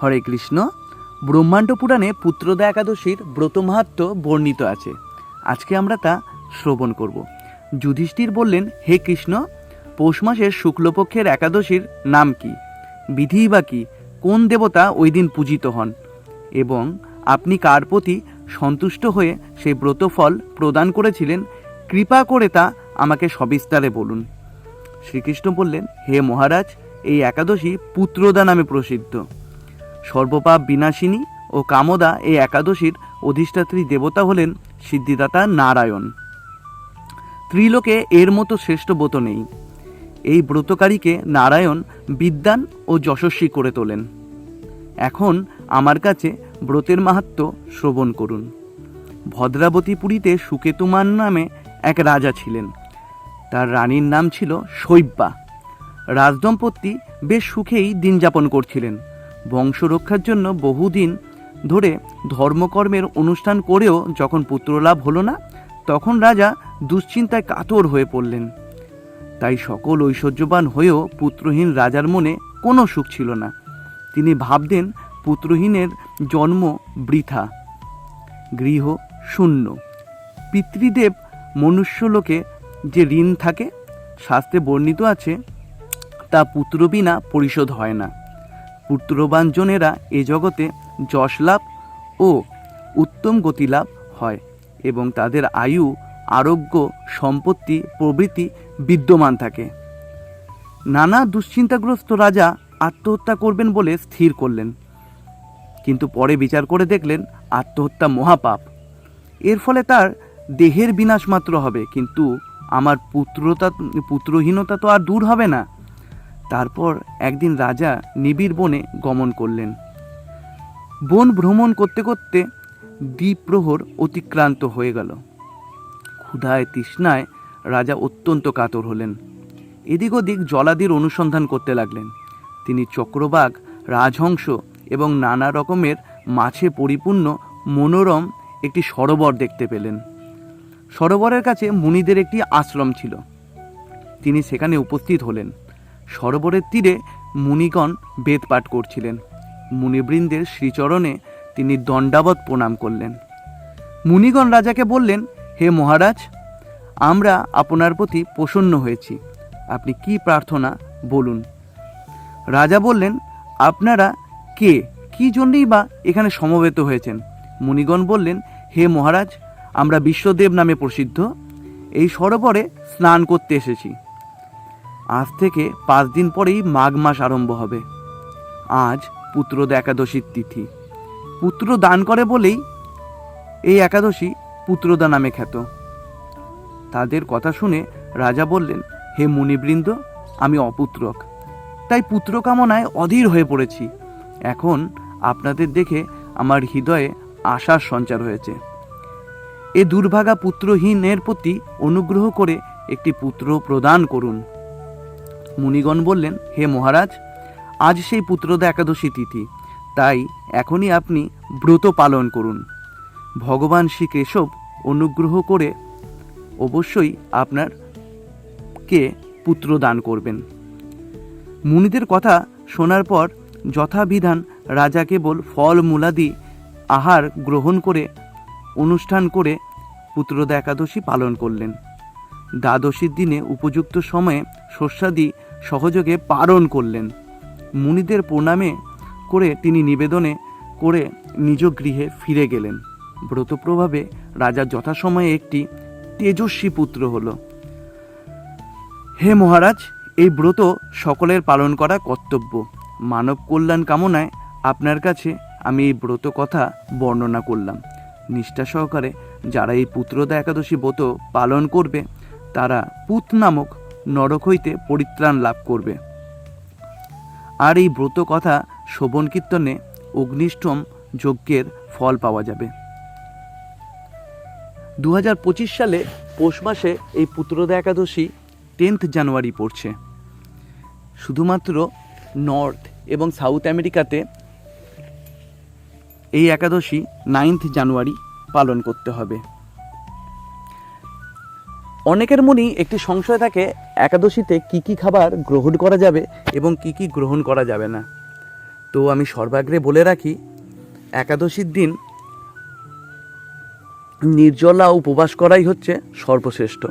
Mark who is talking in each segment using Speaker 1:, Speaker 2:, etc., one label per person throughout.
Speaker 1: হরে কৃষ্ণ। ব্রহ্মাণ্ড পুরাণে পুত্রদা একাদশীর ব্রত মাহাত্ম্য বর্ণিত আছে। আজকে আমরা তা শ্রবণ করব। যুধিষ্ঠির বললেন, হে কৃষ্ণ, পৌষ মাসের শুক্লপক্ষের একাদশীর নাম কি? বিধিই বা কি? কোন দেবতা ওই দিন পূজিত হন? এবং আপনি কার প্রতি সন্তুষ্ট হয়ে সেই ব্রতফল প্রদান করেছিলেন? কৃপা করে তা আমাকে সবিস্তারে বলুন। শ্রীকৃষ্ণ বললেন, হে মহারাজ, এই একাদশী পুত্রদা নামে প্রসিদ্ধ। সর্বপাপ বিনাশিনী ও কামদা এই একাদশীর অধিষ্ঠাত্রী দেবতা হলেন সিদ্ধিদাতা নারায়ণ। ত্রিলোকে এর মতো শ্রেষ্ঠ ব্রত নেই। এই ব্রতকারীকে নারায়ণ বিদ্বান ও যশস্বী করে তোলেন। এখন আমার কাছে ব্রতের মাহাত্ম্য শ্রবণ করুন। ভদ্রাবতীপুরীতে সুকেতুমান নামে এক রাজা ছিলেন। তার রানীর নাম ছিল শৈব্যা। রাজদম্পতি বেশ সুখেই দিন যাপন করছিলেন। বংশ রক্ষার জন্য বহুদিন ধরে ধর্মকর্মের অনুষ্ঠান করেও যখন পুত্রলাভ হলো না, তখন রাজা দুশ্চিন্তায় কাতর হয়ে পড়লেন। তাই সকল ঐশ্বর্যবান হয়েও পুত্রহীন রাজার মনে কোনো সুখ ছিল না। তিনি ভাবতেন, পুত্রহীনের জন্ম বৃথা, গৃহ শূন্য। পিতৃদেব মনুষ্যলোকে যে ঋণ থাকে, শাস্ত্রে বর্ণিত আছে, তা পুত্র বিনা পরিশোধ হয় না। পুত্রবান জনেরা এ জগতে যশ লাভ ও উত্তম গতিলাভ হয় এবং তাদের আয়ু, আরোগ্য, সম্পত্তি প্রভৃতি বিদ্যমান থাকে। নানা দুশ্চিন্তাগ্রস্ত রাজা আত্মহত্যা করবেন বলে স্থির করলেন, কিন্তু পরে বিচার করে দেখলেন আত্মহত্যা মহাপাপ। এর ফলে তার দেহের বিনাশ মাত্র হবে, কিন্তু আমার পুত্রহীনতা তো আর দূর হবে না। তারপর একদিন রাজা নিবিড় বনে গমন করলেন। বন ভ্রমণ করতে করতে দ্বিপ্রহর অতিক্রান্ত হয়ে গেল। ক্ষুধায় তৃষ্ণায় রাজা অত্যন্ত কাতর হলেন। এদিক ওদিক জলাদির অনুসন্ধান করতে লাগলেন। তিনি চক্রবাক, রাজহংস এবং নানা রকমের মাছে পরিপূর্ণ মনোরম একটি সরোবর দেখতে পেলেন। সরোবরের কাছে মুনিদের একটি আশ্রম ছিল। তিনি সেখানে উপস্থিত হলেন। সরোবরের তীরে মুনিগণ বেদ পাঠ করছিলেন। মুনিবৃন্দের শ্রীচরণে তিনি দণ্ডাবত প্রণাম করলেন। মুনিগণ রাজাকে বললেন, হে মহারাজ, আমরা আপনার প্রতি প্রসন্ন হয়েছি। আপনি কি প্রার্থনা বলুন। রাজা বললেন, আপনারা কে, কি জন্যই বা এখানে সমবেত হয়েছেন? মুনিগণ বললেন, হে মহারাজ, আমরা বিশ্বদেব নামে প্রসিদ্ধ এই সরোবরে স্নান করতে এসেছি। আজ থেকে 5 দিন পরেই মাঘ মাস আরম্ভ হবে। আজ পুত্রদা একাদশীর তিথি। পুত্র দান করে বলেই এই একাদশী পুত্রদা নামে খ্যাত। তাদের কথা শুনে রাজা বললেন, হে মুনিবৃন্দ, আমি অপুত্রক, তাই পুত্র কামনায় অধীর হয়ে পড়েছি। এখন আপনাদের দেখে আমার হৃদয়ে আশার সঞ্চার হয়েছে। এ দুর্ভাগা পুত্রহীনের প্রতি অনুগ্রহ করে একটি পুত্র প্রদান করুন। মুনিগণ বললেন, হে মহারাজ, আজ সেই পুত্রদা একাদশী তিথি, তাই এখনই আপনি ব্রত পালন করুন। ভগবান শ্রী কেশব অনুগ্রহ করে অবশ্যই আপনারকে পুত্র দান করবেন। মুনিদের কথা শোনার পর যথাবিধান রাজা কেবল ফল মূলাদি আহার গ্রহণ করে অনুষ্ঠান করে পুত্রদা একাদশী পালন করলেন। দ্বাদশীর দিনে উপযুক্ত সময়ে শস্যাদি সহযোগে পালন করলেন। মুনিদের প্রণামে করে তিনি নিবেদনে করে নিজ গৃহে ফিরে গেলেন। ব্রত প্রভাবে রাজা যথাসময়ে একটি তেজস্বী পুত্র হল। হে মহারাজ, এই ব্রত সকলের পালন করা কর্তব্য। মানব কল্যাণ কামনায় আপনার কাছে আমি এই ব্রত কথা বর্ণনা করলাম। নিষ্ঠা সহকারে যারা এই পুত্রদা একাদশী ব্রত পালন করবে, তারা পুত নামক নরক হইতে পরিত্রাণ লাভ করবে। আর এই ব্রত কথা শোভন কীর্তনে অগ্নিষ্ঠম যজ্ঞের ফল পাওয়া যাবে। 2025 সালে পৌষ মাসে এই পুত্রদা একাদশী 10 জানুয়ারি পড়ছে। শুধুমাত্র নর্থ এবং সাউথ আমেরিকাতে এই একাদশী 9 জানুয়ারি পালন করতে হবে। অনেকের মনেই একটি সংশয় থাকে, একাদশীতে কি কি খাবার গ্রহণ করা যাবে এবং কি কি গ্রহণ করা যাবে না। তো আমি সর্বাগ্রে বলে রাখি, একাদশীর দিন নির্জলা উপবাস করাই হচ্ছে সর্বশ্রেষ্ঠ।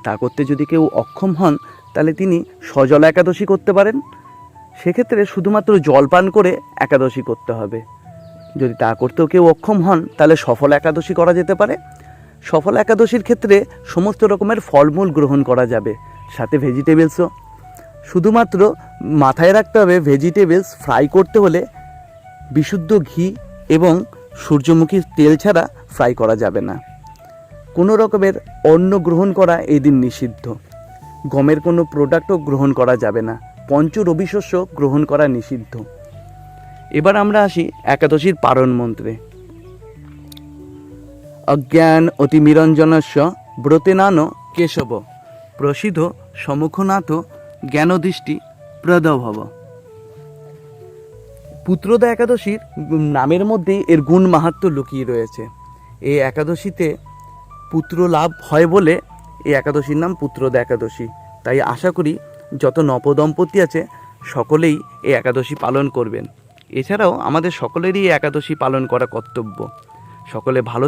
Speaker 1: তা করতে যদি কেউ অক্ষম হন তাহলে তিনি সজলা একাদশী করতে পারেন। সেক্ষেত্রে শুধুমাত্র জলপান করে একাদশী করতে হবে। যদি তা করতেও কেউ অক্ষম হন তাহলে সফল একাদশী করা যেতে পারে। সফল একাদশীর ক্ষেত্রে সমস্ত রকমের ফলমূল গ্রহণ করা যাবে, সাথে ভেজিটেবলসও। শুধুমাত্র মাথায় রাখতে হবে, ভেজিটেবলস ফ্রাই করতে হলে বিশুদ্ধ ঘি এবং সূর্যমুখী তেল ছাড়া ফ্রাই করা যাবে না। কোনো রকমের অন্ন গ্রহণ করা এই দিন নিষিদ্ধ। গমের কোনো প্রোডাক্টও গ্রহণ করা যাবে না। পঞ্চ রবি শস্য গ্রহণ করা নিষিদ্ধ। এবার আমরা আসি একাদশীর পারণ মন্ত্রে। অজ্ঞান অতিমিরঞ্জনস্য ব্রতেনান কেশব প্রসিদ্ধ সমুখনাথ জ্ঞানদৃষ্টি প্রদভব। পুত্রদা একাদশীর নামের মধ্যেই এর গুণ মাহাত্ম্য লুকিয়ে রয়েছে। এই একাদশীতে পুত্র লাভ হয় বলে এই একাদশীর নাম পুত্রদা একাদশী। তাই আশা করি যত নবদম্পতি আছে সকলেই এই একাদশী পালন করবেন। এছাড়াও আমাদের সকলেরই এই একাদশী পালন করা কর্তব্য। সকলে ভালো